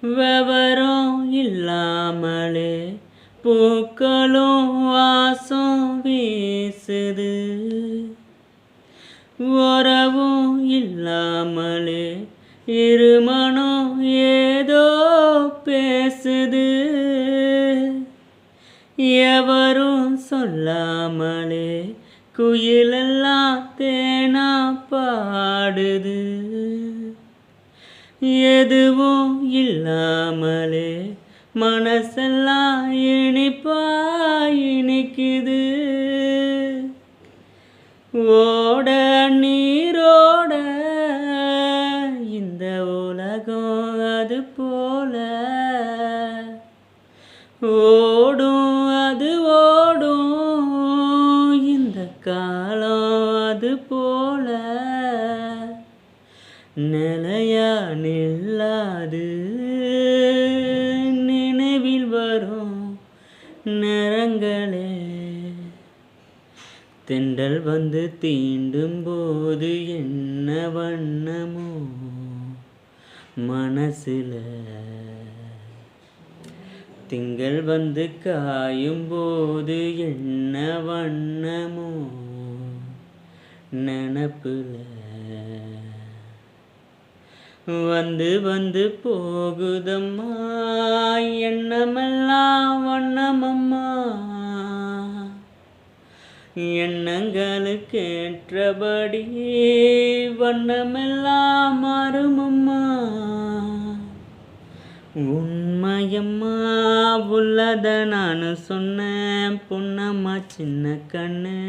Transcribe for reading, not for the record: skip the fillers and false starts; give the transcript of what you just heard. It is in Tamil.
விவரம் இல்லாமலே பூக்களும் வாசம் வீசுது. உறவும் இல்லாமலே இருமனம் ஏதோ பேசுது. எவரும் சொல்லாமலே குயிலெல்லாம் தேனா பாடுது. எதுவும் இல்லாமலே மனசெல்லாம் இனிப்பா இனிக்குது. ஓட நீரோட இந்த உலகம் அது போல ஓடும், அது ஓடும் இந்த காலம் அது போல நிலையா நில்லாது. நினைவில் வரும் நிறங்களே தென்றல் வந்து தீண்டும் போது என்ன வண்ணமோ மனசுல. திங்கள் வந்து காயும் போது என்ன வண்ணமோ நினப்புல. வந்து வந்து போகுதம்மா எண்ணமெல்லாம் வண்ணமம்மா. எண்ணங்களுக்கு ஏற்றபடி வண்ணமெல்லாம் மாறுமம்மா. உண்மையம்மா உள்ளத நான் சொன்னேன் பொன்னம்மா சின்ன கண்ணு.